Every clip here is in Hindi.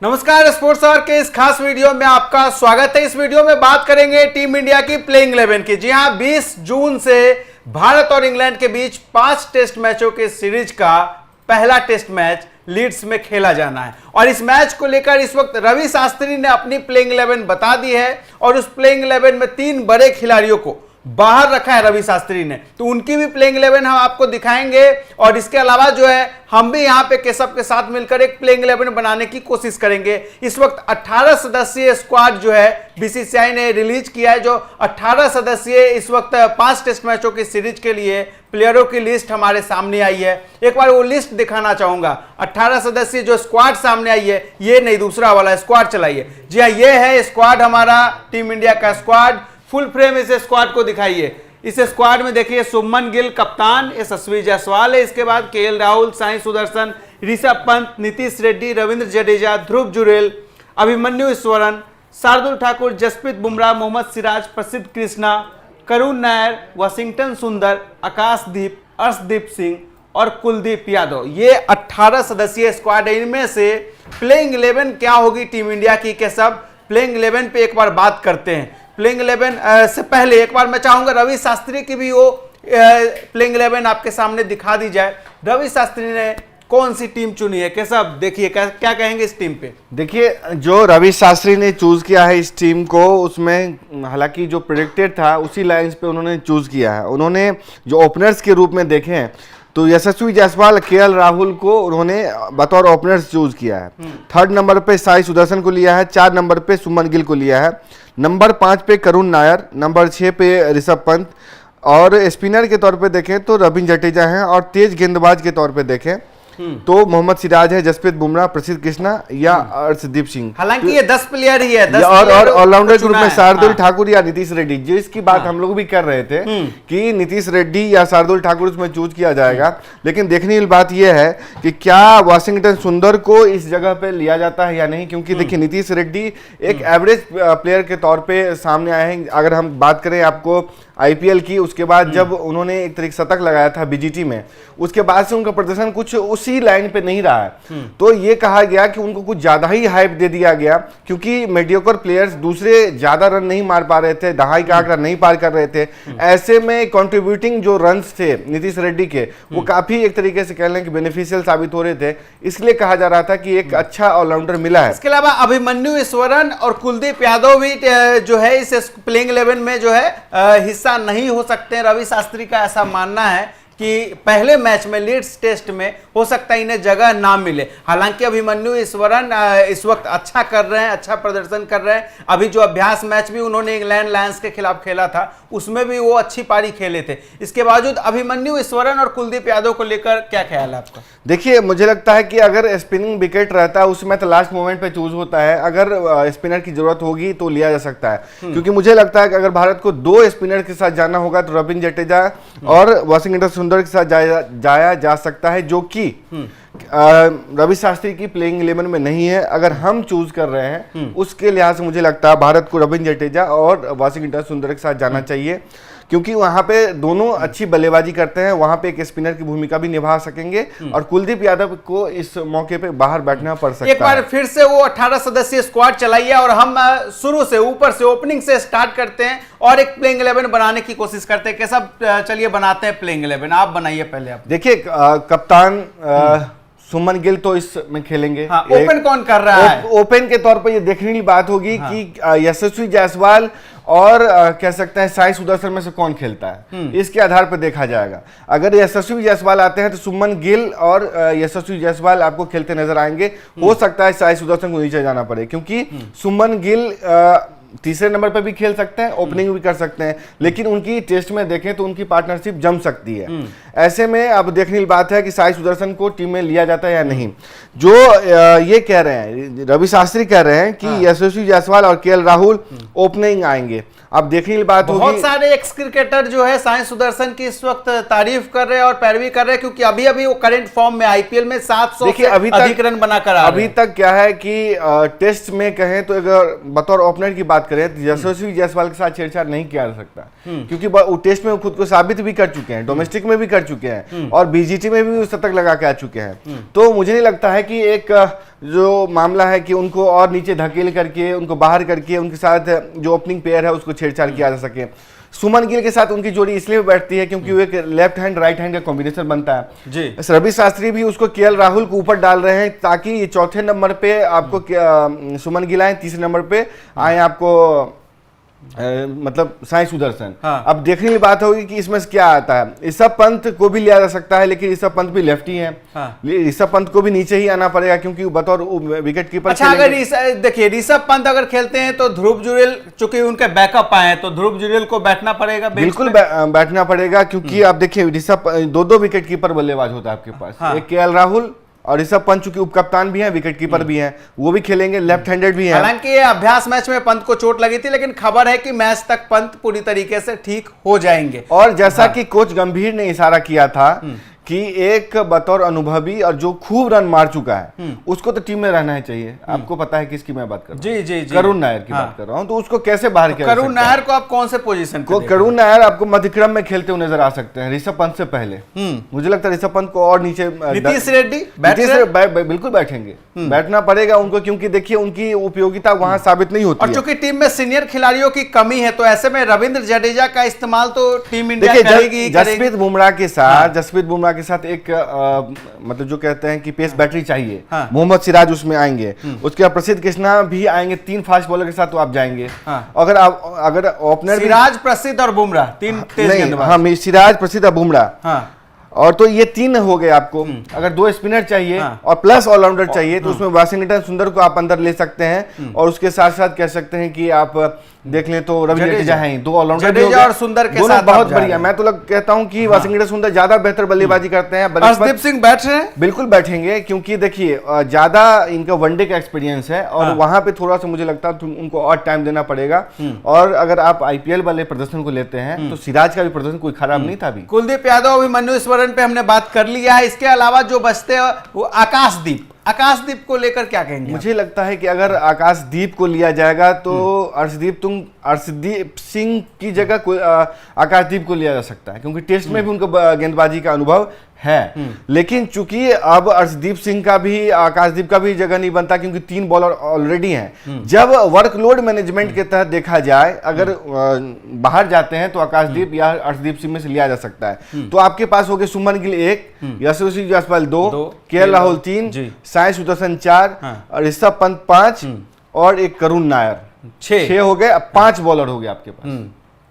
नमस्कार, स्पोर्ट्स आवर के इस खास वीडियो में आपका स्वागत है। इस वीडियो में बात करेंगे टीम इंडिया की प्लेइंग 11 की। जी हां, 20 जून से भारत और इंग्लैंड के बीच 5 टेस्ट मैचों के सीरीज का पहला टेस्ट मैच लीड्स में खेला जाना है और इस मैच को लेकर इस वक्त रवि शास्त्री ने अपनी प्लेइंग 11 बता दी है और उस प्लेइंग 11 में 3 बड़े खिलाड़ियों को बाहर रखा है रवि शास्त्री ने, तो उनकी भी प्लेइंग 11 हम आपको दिखाएंगे और इसके अलावा जो है हम भी यहां पे केशव के साथ मिलकर एक प्लेइंग 11 बनाने की कोशिश करेंगे। इस वक्त 18 सदस्यीय स्क्वाड जो है बीसीसीआई ने रिलीज किया है, जो 18 सदस्यीय इस वक्त 5 टेस्ट मैचों की सीरीज के लिए प्लेयरों की लिस्ट हमारे सामने आई है। एक बार वो लिस्ट दिखाना चाहूंगा। 18 सदस्यीय जो स्क्वाड सामने आई है, ये नहीं दूसरा वाला स्क्वाड चलाइए। जी हाँ, ये है स्क्वाड, हमारा टीम इंडिया का स्क्वाड। फुल फ्रेम इस स्क्वाड को दिखाइए। इस स्क्वाड में देखिए शुभमन गिल कप्तान, यशस्वी जायसवाल है, इसके बाद केएल राहुल, साई सुदर्शन, ऋषभ पंत, नीतीश रेड्डी, रविंद्र जडेजा, ध्रुव जुरेल, अभिमन्यु ईश्वरन, शार्दुल ठाकुर, जसप्रीत बुमराह, मोहम्मद सिराज, प्रसिद्ध कृष्णा, करुण नायर, वाशिंगटन सुंदर, आकाशदीप, अर्शदीप सिंह और कुलदीप यादव। ये 18 सदस्यीय स्क्वाड है। इनमें से प्लेइंग 11 क्या होगी टीम इंडिया की के सब प्लेइंग 11 पे एक बार बात करते हैं। प्लेइंग 11 से पहले एक बार मैं चाहूंगा रवि शास्त्री की भी वो प्लेइंग 11 आपके सामने दिखा दी जाए। रवि शास्त्री ने कौन सी टीम चुनी है, कैसा देखिए क्या कहेंगे इस टीम पे? देखिए, जो रवि शास्त्री ने चूज किया है इस टीम को, उसमें हालांकि जो प्रेडिक्टेड था उसी लाइंस पे उन्होंने चूज किया है। उन्होंने जो ओपनर्स के रूप में देखे हैं तो यशस्वी जायसवाल, केएल राहुल को उन्होंने बतौर ओपनर्स चूज किया है। 3rd नंबर पे साई सुदर्शन को लिया है, 4 नंबर पे शुभमन गिल को लिया है, नंबर 5 पे करुण नायर, नंबर 6 पे ऋषभ पंत और स्पिनर के तौर पे देखें तो रविंद्र जडेजा हैं और तेज गेंदबाज के तौर पे देखें तो मोहम्मद सिराज है, जसप्रीत बुमराह, प्रसिद्ध कृष्णा या अर्शदीप सिंह। हालांकि ये 10 प्लेयर ही है, 10 और ऑलराउंडर ग्रुप में शार्दुल ठाकुर या नीतीश रेड्डी, जिसकी बात हम लोग भी कर रहे थे कि नीतीश रेड्डी या शार्दुल ठाकुर उसमें चूज किया जाएगा। लेकिन देखने वाली बात यह है कि क्या वाशिंगटन सुंदर को इस जगह पे लिया जाता है या नहीं, क्योंकि देखिए नीतीश रेड्डी एक एवरेज प्लेयर के तौर पे सामने आए हैं। अगर हम बात करें आपको आईपीएल की, उसके बाद जब उन्होंने एक तरीके शतक लगाया था बीजीटी में, उसके बाद से उनका प्रदर्शन कुछ उसी लाइन पे नहीं रहा है। तो ये कहा गया कि उनको कुछ ज्यादा ही हाइप दे दिया गया, क्योंकि मीडियोकर प्लेयर्स दूसरे ज्यादा रन नहीं मार पा रहे थे, दहाई का आंकड़ा नहीं पार कर रहे थे। ऐसे में कंट्रीब्यूटिंग जो रन्स थे नीतीश रेड्डी के, वो काफी एक तरीके से कह लें कि बेनिफिशियल साबित हो रहे थे। इसलिए कहा जा रहा था कि एक अच्छा ऑलराउंडर मिला है। इसके अलावा अभिमन्यु ईश्वरन और कुलदीप यादव भी जो है इस प्लेइंग 11 में जो है हिस्सा नहीं हो सकते। रवि शास्त्री का ऐसा मानना है कि पहले मैच में लीड्स टेस्ट में हो सकता है इन्हें जगह ना मिले। हालांकि अभिमन्यु ईश्वरन इस वक्त अच्छा कर रहे हैं, अच्छा प्रदर्शन कर रहे हैं। अभी जो अभ्यास मैच भी उन्होंने इंग्लैंड लायंस के खिलाफ खेला था, उसमें भी वो अच्छी पारी खेले थे। इसके बावजूद अभिमन्यु ईश्वरन और कुलदीप यादव को लेकर क्या ख्याल है आपका? देखिए, मुझे लगता है कि अगर स्पिनिंग विकेट रहता है उसमें तो लास्ट मोमेंट पे चूज होता है। अगर स्पिनर की जरूरत होगी तो लिया जा सकता है, क्योंकि मुझे लगता है कि अगर भारत को 2 स्पिनर के साथ जाना होगा तो रविंद्र जडेजा और वाशिंगटन सुंदर के साथ जाया जा सकता है, जो कि रवि शास्त्री की प्लेइंग 11 में नहीं है। अगर हम चूज कर रहे हैं उसके लिहाज से मुझे लगता है भारत को रविंद्र जडेजा और वाशिंगटन सुंदर के साथ जाना चाहिए, क्योंकि वहां पे दोनों अच्छी बल्लेबाजी करते हैं, वहां पे एक स्पिनर की भूमिका भी निभा सकेंगे और कुलदीप यादव को इस मौके पे बाहर बैठना पड़ सकता है। एक बार फिर से वो 18 सदस्यीय स्क्वाड चलाइए और हम शुरू से ऊपर से ओपनिंग से स्टार्ट करते हैं और एक प्लेइंग 11 बनाने की कोशिश करते हैं। कैसा चलिए बनाते हैं प्लेइंग 11, आप बनाइए पहले। आप देखिए, कप्तान शुभमन गिल तो इसमें खेलेंगे। हाँ, ओपन कौन कर रहा है? ओपन के तौर पर ये देखने की बात होगी कि यशस्वी जायसवाल और कह सकते हैं साई सुदर्शन में से कौन खेलता है, इसके आधार पर देखा जाएगा। अगर यशस्वी जायसवाल आते हैं तो शुभमन गिल और यशस्वी जायसवाल आपको खेलते नजर आएंगे। हो सकता है साई सुदर्शन को नीचे जाना पड़े, क्योंकि शुभमन गिल तीसरे नंबर पर भी खेल सकते हैं, ओपनिंग भी कर सकते हैं, लेकिन उनकी टेस्ट में देखें तो उनकी पार्टनरशिप जम सकती है। ऐसे में अब देखने की बात है कि साई सुदर्शन को टीम में लिया जाता है या नहीं। जो ये कह रहे हैं, रवि शास्त्री कह रहे हैं कि यशस्वी जायसवाल और केएल राहुल ओपनिंग आएंगे। अब देखने की बात होगी, बहुत सारे एक्स क्रिकेटर जो है साई सुदर्शन की इस वक्त तारीफ कर रहे हैं और पैरवी कर रहे हैं, क्योंकि अभी अभी वो करंट फॉर्म में आईपीएल में 700 से अधिक रन बनाकर आ रहे हैं। अभी तक क्या है कि टेस्ट में कहें तो अगर बतौर ओपनर की बात करें तो यशस्वी जायसवाल के साथ छेड़छाड़ नहीं किया जा सकता, क्योंकि वो टेस्ट में खुद को साबित भी कर चुके हैं, डोमेस्टिक में भी कर चुके हैं और बीजीटी में भी शतक लगा के आ चुके हैं। तो मुझे नहीं लगता है कि एक जो मामला है कि उनको और नीचे धकेल करके उनको बाहर करके उनके साथ जो ओपनिंग पेयर है उसको छेड़छाड़ किया जा सके। सुमन गिल के साथ उनकी जोड़ी इसलिए बैठती है क्योंकि वो एक लेफ्ट हैंड राइट हैंड का कॉम्बिनेशन बनता है जी। रवि शास्त्री भी उसको केएल राहुल को ऊपर डाल रहे हैं ताकि चौथे नंबर पे आपको सुमन गिल आए, तीसरे नंबर पे आए आपको मतलब साई सुदर्शन। हाँ। अब देखने की बात होगी कि इसमें क्या आता है। ऋषभ पंत को भी लिया जा सकता है लेकिन ऋषभ पंत भी लेफ्टी हैं। हाँ। ऋषभ पंत को भी नीचे ही आना पड़ेगा क्योंकि बतौर विकेट कीपर। अच्छा, अगर देखिए ऋषभ पंत अगर खेलते हैं तो ध्रुव जुरेल चूंकि उनके बैकअप आए हैं तो ध्रुव जुरेल को बैठना पड़ेगा। बिल्कुल बैठना पड़ेगा क्योंकि आप देखिए ऋषभ दो विकेट कीपर बल्लेबाज होता है आपके पास। हाँ। एक केएल राहुल और ऋषभ पंत चूंकि उपकप्तान भी हैं, विकेट कीपर भी हैं, वो भी खेलेंगे, लेफ्ट हैंडेड भी हैं। हालांकि ये अभ्यास मैच में पंत को चोट लगी थी लेकिन खबर है कि मैच तक पंत पूरी तरीके से ठीक हो जाएंगे। और जैसा कि कोच गंभीर ने इशारा किया था कि एक बतौर अनुभवी और जो खूब रन मार चुका है उसको तो टीम में रहना ही चाहिए। आपको पता है किसकी मैं बात कर रहा हूं? जी, करुण नायर की बात कर रहा हूं। तो उसको कैसे बाहर किया? करुण नायर को आप कौन से पोजीशन को? करुण नायर आपको मध्यक्रम में खेलते हुए नजर आ सकते हैं ऋषभ पंत से पहले। मुझे लगता है ऋषभ पंत को और नीचे नीतीश रेड्डी बिल्कुल बैठेंगे, बैठना पड़ेगा उनको क्योंकि देखिए उनकी उपयोगिता वहां साबित नहीं होती। और चूंकि टीम में सीनियर खिलाड़ियों की कमी है तो ऐसे में रविंद्र जडेजा का इस्तेमाल तो टीम इंडिया करेगी। जसप्रीत बुमराह के साथ एक मतलब जो कहते हैं कि पेस बैटरी चाहिए। हाँ। मोहम्मद सिराज उसमें आएंगे। उसके बाद प्रसिद्ध कृष्णा भी आएंगे, 3 फास्ट बॉलर के साथ तो आप जाएंगे। हाँ। अगर ओपनर सिराज, प्रसिद्ध और बुमराह 3 तेज गेंदबाज। हाँ, सिराज, प्रसिद्ध और बुमराह। हाँ। और तो ये 3 हो गए आपको। अगर 2 स्पिनर चाहिए और प्लस ऑलराउंडर चाहिए तो उसमें वाशिंगटन सुंदर को आप अंदर ले सकते हैं और उसके साथ साथ कह सकते हैं कि आप देख लें तो रवि जडेजा हैं, 2 ऑलराउंडर जडेजा और सुंदर के साथ बहुत बढ़िया। मैं तो कहता हूं कि वाशिंगटन सुंदर ज्यादा बेहतर बल्लेबाजी करते हैं। अर्शदीप सिंह बैठ रहे हैं, बिल्कुल बैठेंगे क्योंकि देखिए ज्यादा इनका वनडे का एक्सपीरियंस है और वहां पे थोड़ा सा मुझे लगता है उनको और टाइम देना पड़ेगा। और अगर आप आईपीएल वाले प्रदर्शन को लेते हैं तो सिराज का भी प्रदर्शन कोई खराब नहीं था। अभी कुलदीप यादव, अभिमन्यु स्वरण पे हमने बात कर लिया है। इसके अलावा जो बचते हैं वो आकाशदीप को लेकर क्या कहेंगे? मुझे लगता है कि अगर आकाशदीप को लिया जाएगा तो अर्शदीप सिंह की जगह कोई आकाशदीप को लिया जा सकता है क्योंकि टेस्ट में भी उनका गेंदबाजी का अनुभव है। लेकिन चूंकि अब अर्शदीप सिंह का भी आकाशदीप का भी जगह नहीं बनता क्योंकि 3 बॉलर ऑलरेडी हैं। जब वर्कलोड मैनेजमेंट के तहत देखा जाए अगर बाहर जाते हैं तो आकाशदीप या अर्शदीप सिंह में से लिया जा सकता है। तो आपके पास हो गए सुमन गिल 1, यशस्वी जायसवाल 2, केएल राहुल 3, साई सुदर्शन 4, ऋषभ पंत 5 और एक करुण नायर 6 हो गए। अब 5 बॉलर हो गए आपके पास।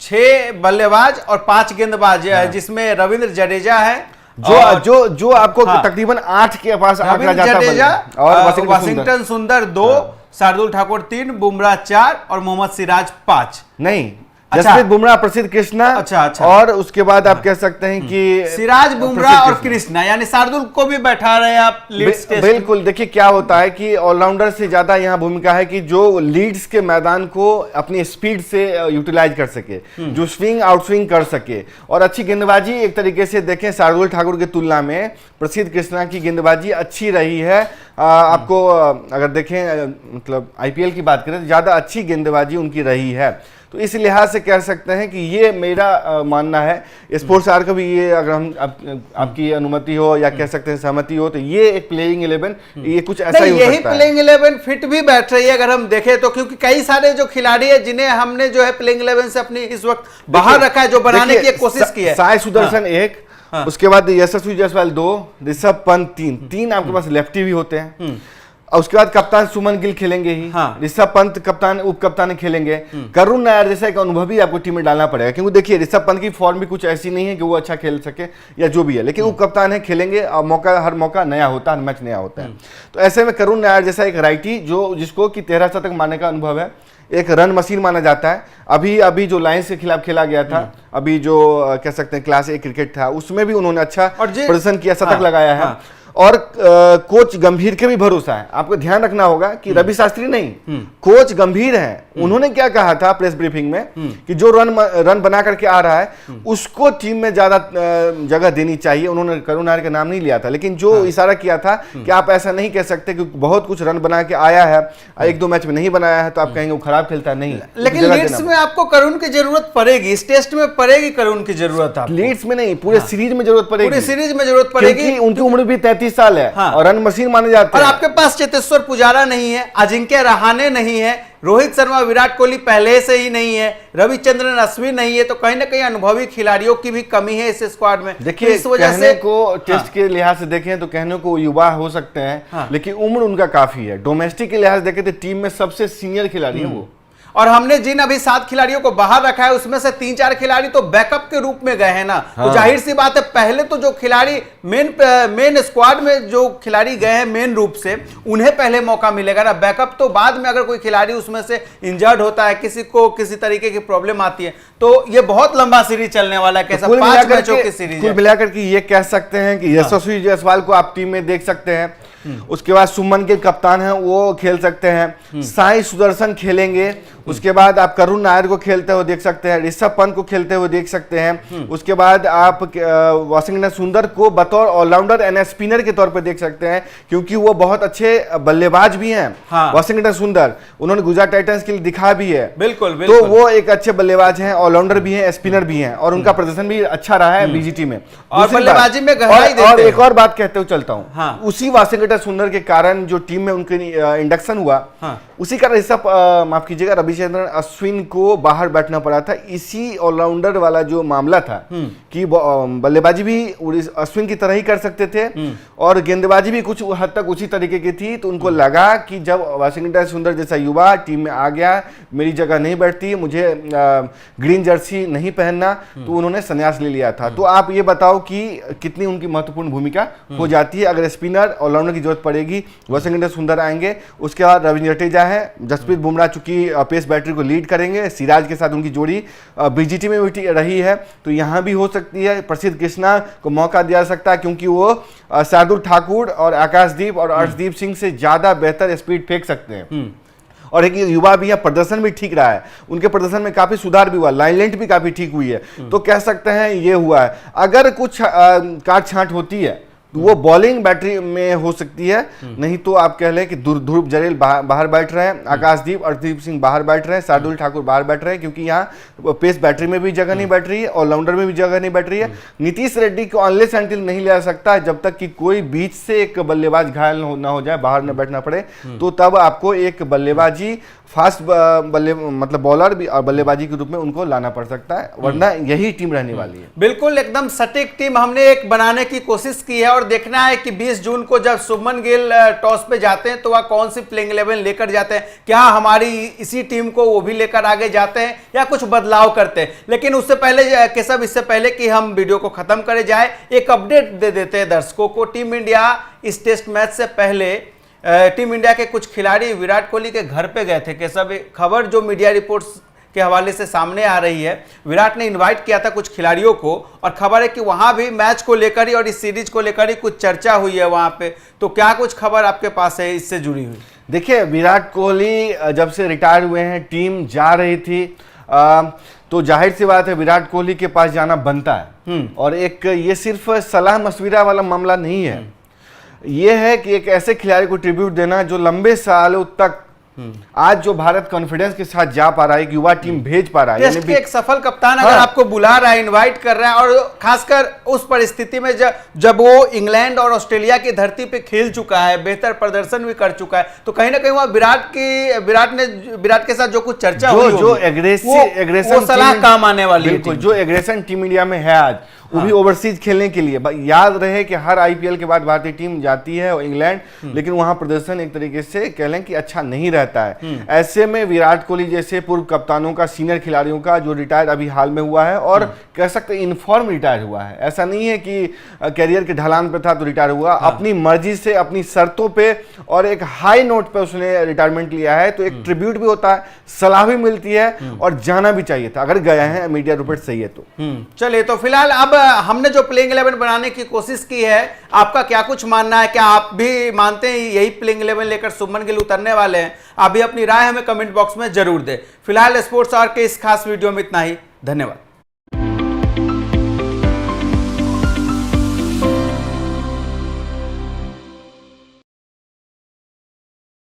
6 बल्लेबाज और 5 गेंदबाज जिसमें रविंद्र जडेजा है जो आपको तकरीबन 8 के पास आंकड़ा जाता है। और वाशिंगटन सुंदर 2, शार्दुल ठाकुर 3, बुमराह 4 और मोहम्मद सिराज 5। नहीं, जसप्रीत बुमराह, प्रसिद्ध कृष्णा। अच्छा। और उसके बाद आप कह सकते हैं कि सिराज, बुमराह और कृष्णा यानी शार्दुल को भी बैठा रहे हैं आप लीड्स टेस्ट। बिल्कुल, देखिए क्या होता है कि ऑलराउंडर से ज्यादा यहाँ भूमिका है कि जो लीड्स के मैदान को अपनी स्पीड से यूटिलाइज कर सके, जो स्विंग आउट स्विंग कर सके और अच्छी गेंदबाजी। एक तरीके से देखें शार्दुल ठाकुर की तुलना में प्रसिद्ध कृष्णा की गेंदबाजी अच्छी रही है। आपको अगर देखें मतलब आईपीएल की बात करें तो ज्यादा अच्छी गेंदबाजी उनकी रही है। तो इस लिहाज से कह सकते हैं कि ये मेरा मानना है। स्पोर्ट्स आर का भी ये अगर हम आपकी अनुमति हो या कह सकते हैं सहमति हो तो ये एक प्लेइंग 11 ये कुछ ऐसा ही हो सकता है। यही प्लेइंग 11 फिट भी बैठ रही है अगर हम देखें तो क्योंकि कई सारे जो खिलाड़ी है जिन्हें हमने जो है प्लेइंग 11 से अपनी इस वक्त बाहर रखा है, जो बनाने की कोशिश की है। साई सुदर्शन 1, उसके बाद यशस्वी जायसवाल 2, ऋषभ पंत 3 आपके पास लेफ्टी भी होते हैं। और उसके बाद कप्तान सुमन गिल खेलेंगे ही। हाँ। ऋषभ पंत कप्तान उप कप्तान खेलेंगे। करुण नायर जैसा एक अनुभवी आपको टीम में डालना पड़ेगा क्योंकि देखिए ऋषभ पंत की फॉर्म भी कुछ ऐसी नहीं है कि वो अच्छा खेल सके या जो भी है, लेकिन उप कप्तान है, खेलेंगे और हर मौका नया होता है, हर मैच नया होता है। तो ऐसे में करुण नायर जैसा एक राइटी जिसको कि 13 शतक मारने का अनुभव है, एक रन मशीन माना जाता है। अभी जो लायंस के खिलाफ खेला गया था, अभी जो कह सकते हैं क्लास A क्रिकेट था, उसमें भी उन्होंने अच्छा प्रदर्शन किया, शतक लगाया है। और कोच गंभीर के भी भरोसा है। आपको ध्यान रखना होगा कि रवि शास्त्री नहीं, कोच गंभीर है। उन्होंने क्या कहा था प्रेस ब्रीफिंग में कि जो रन बना करके आ रहा है उसको टीम में ज्यादा जगह देनी चाहिए। उन्होंने करुण नायर का नाम नहीं लिया था, लेकिन जो इशारा किया था कि आप ऐसा नहीं कह सकते कि बहुत कुछ रन बना के आया है, 1-2 मैच में नहीं बनाया है तो आप कहेंगे वो खराब खेलता है। नहीं, लेकिन लीड्स में आपको करुण की जरूरत पड़ेगी, इस टेस्ट में पड़ेगी करुण की जरूरत। लीड्स में नहीं, पूरे सीरीज में जरूरत पड़ेगी, पूरे सीरीज में जरूरत पड़ेगी। उनकी उम्र भी 33 साल है और रन मशीन माने जाते हैं। और आपके पास चेतेश्वर पुजारा नहीं है, अजिंक्य रहाणे नहीं है, रोहित शर्मा विराट कोहली पहले से ही नहीं है, रविचंद्रन अश्विन नहीं है, तो कहीं ना कहीं अनुभवी खिलाड़ियों की भी कमी है इस स्क्वाड में। देखिए, इस वजह कहने से को टेस्ट के लिहाज से देखें तो कहने को युवा हो सकते हैं, लेकिन उम्र उनका काफी है। डोमेस्टिक के लिहाज से देखें तो टीम में सबसे सीनियर खिलाड़ी है वो। और हमने जिन अभी 7 खिलाड़ियों को बाहर रखा है उसमें से 3-4 खिलाड़ी तो बैकअप के रूप में गए हैं ना। तो जाहिर सी बात है, पहले तो जो खिलाड़ी मेन स्क्वाड में जो खिलाड़ी गए हैं मेन रूप से, उन्हें पहले मौका मिलेगा ना। बैकअप तो बाद में, अगर कोई खिलाड़ी उसमें से इंजर्ड होता है, किसी को किसी तरीके की प्रॉब्लम आती है, तो ये बहुत लंबा सीरीज चलने वाला है। कैसा 5 मैचों की सीरीज कुल मिलाकर के ये कह सकते हैं कि यशस्वी जायसवाल को आप टीम में देख सकते हैं। उसके बाद सुमन के कप्तान हैं वो खेल सकते हैं, साई सुदर्शन खेलेंगे। उसके बाद आप करुण नायर को खेलते हुए देख सकते हैं, ऋषभ पंत को खेलते हुए देख सकते हैं। उसके बाद आप वाशिंगटन सुंदर को बतौर ऑलराउंडर एंड स्पिनर के तौर पे देख सकते हैं, क्योंकि वो बहुत अच्छे बल्लेबाज भी हैं। वाशिंगटन सुंदर उन्होंने गुजरात टाइटंस के लिए दिखा भी है। बिल्कुल। तो वो एक अच्छे बल्लेबाज हैं, ऑलराउंडर भी हैं, स्पिनर भी हैं, और उनका प्रदर्शन भी अच्छा रहा है बीजीटी में। और बल्लेबाजी में गहराई देते हैं। और एक और बात कहते हुए चलता हूं, उसी वाशिंगटन सुंदर के कारण जो टीम में उनके इंडक्शन हुआ, उसी कारण ऋषभ माफ कीजिएगा रविचंद्रन अश्विन को बाहर बैठना पड़ा था। इसी ऑलराउंडर वाला जो मामला था कि बल्लेबाजी भी अश्विन की तरह ही कर सकते थे और गेंदबाजी भी कुछ हद तक उसी तरीके की थी। तो उनको लगा कि जब वाशिंगटन सुंदर जैसा युवा टीम में आ गया, मेरी जगह नहीं बैठती, मुझे ग्रीन जर्सी नहीं पहनना, तो उन्होंने संन्यास ले लिया था। तो आप ये बताओ कि कितनी उनकी महत्वपूर्ण भूमिका हो जाती है। अगर स्पिनर ऑलराउंडर की जरूरत पड़ेगी, वाशिंगटन सुंदर आएंगे। उसके बाद रविंद्र जडेजा है, जसप्रीत बुमराह चूंकि पेस बैटरी को लीड करेंगे, सिराज के साथ उनकी जोड़ी बीजीटी में भी रही है, तो यहां भी हो सकती है। प्रसिद्ध कृष्णा को मौका दिया जा सकता है, क्योंकि वो शार्दुल ठाकुर और आकाशदीप और अर्शदीप सिंह से ज्यादा बेहतर स्पीड फेंक सकते हैं। और एक युवा भी है, प्रदर्शन भी ठीक रहा है, उनके प्रदर्शन में काफी सुधार भी हुआ, लाइन लेंथ भी काफी ठीक हुई है। तो कह सकते हैं ये हुआ है। अगर कुछ काट छांट होती है तो वो बॉलिंग बैटरी में हो सकती है, नहीं तो आप कह लें कि ध्रुव जरेल बाहर बैठ रहे हैं, आकाशदीप अर्शदीप सिंह बाहर बैठ रहे हैं, शार्दुल ठाकुर बाहर बैठ रहे हैं, क्योंकि यहाँ पेस बैटरी में भी जगह नहीं बैठ रही है, ऑलराउंडर में भी जगह नहीं बैठ रही है। नीतीश रेड्डी को अनलेस अनटिल नहीं ले सकता जब तक कि कोई बीच से एक बल्लेबाज घायल ना हो जाए, बाहर न बैठना पड़े, तो तब आपको एक बल्लेबाजी फास्ट मतलब बॉलर भी और बल्लेबाजी के रूप में उनको लाना पड़ सकता है, वरना यही टीम रहने वाली है। बिल्कुल एकदम सटीक टीम हमने एक बनाने की कोशिश की है, और देखना है कि 20 जून को जब शुभमन गिल टॉस पे जाते हैं तो वह कौन सी प्लेइंग 11 लेकर जाते हैं। क्या हमारी इसी टीम को वो भी लेकर आगे जाते हैं या कुछ बदलाव करते हैं। लेकिन उससे पहले केशव, इससे पहले कि हम वीडियो को खत्म करे जाए, एक अपडेट दे देते हैं दर्शकों को। टीम इंडिया इस टेस्ट मैच से पहले टीम इंडिया के कुछ खिलाड़ी विराट कोहली के घर पे गए थे। कैसा भी खबर जो मीडिया रिपोर्ट्स के हवाले से सामने आ रही है, विराट ने इनवाइट किया था कुछ खिलाड़ियों को, और खबर है कि वहां भी मैच को लेकर ही और इस सीरीज को लेकर ही कुछ चर्चा हुई है वहां पे। तो क्या कुछ खबर आपके पास है इससे जुड़ी हुई? देखिए, विराट कोहली जब से रिटायर हुए हैं, टीम जा रही थी, तो जाहिर सी बात है विराट कोहली के पास जाना बनता है। और एक ये सिर्फ सलाह मशविरा वाला मामला नहीं है, ये है कि एक ऐसे खिलाड़ी को ट्रिब्यूट देना जो लंबे सालों तक आज जो भारत कॉन्फिडेंस के साथ जा पा रहा है, युवा टीम भेज पा रहा है, टेस्ट के एक सफल कप्तान अगर आपको बुला रहा है, इनवाइट कर रहा है, और खासकर उस परिस्थिति में जब वो इंग्लैंड और ऑस्ट्रेलिया की धरती पे खेल चुका है, बेहतर प्रदर्शन भी कर चुका है, तो कहीं ना कहीं वह विराट के साथ जो कुछ चर्चा हुई, जो एग्रेशन वो सलाह काम आने वाली है। बिल्कुल, जो एग्रेशन टीम इंडिया में है आज, वो भी ओवरसीज खेलने के लिए। याद रहे कि हर आईपीएल के बाद भारतीय टीम जाती है इंग्लैंड, लेकिन वहां प्रदर्शन एक तरीके से कह लें कि अच्छा नहीं रहता है। ऐसे में विराट कोहली जैसे पूर्व कप्तानों का, सीनियर खिलाड़ियों का जो रिटायर अभी हाल में हुआ है, और कह सकते इनफॉर्म रिटायर हुआ है, ऐसा नहीं है कि कैरियर के ढलान पे था तो रिटायर हुआ, अपनी मर्जी से, अपनी शर्तों पे और एक हाई नोट पे उसने रिटायरमेंट लिया है। तो एक ट्रिब्यूट भी होता है, सलाह भी मिलती है, और जाना भी चाहिए था अगर गए हैं, मीडिया रिपोर्ट सही है तो। चलिए, तो फिलहाल अब हमने जो प्लेइंग 11 बनाने की कोशिश की है, आपका क्या कुछ मानना है? क्या आप भी मानते हैं यही प्लेइंग 11 लेकर शुभमन गिल उतरने वाले हैं? आप भी अपनी राय हमें कमेंट बॉक्स में जरूर दें। फिलहाल स्पोर्ट्स आवर के इस खास वीडियो में इतना ही। धन्यवाद।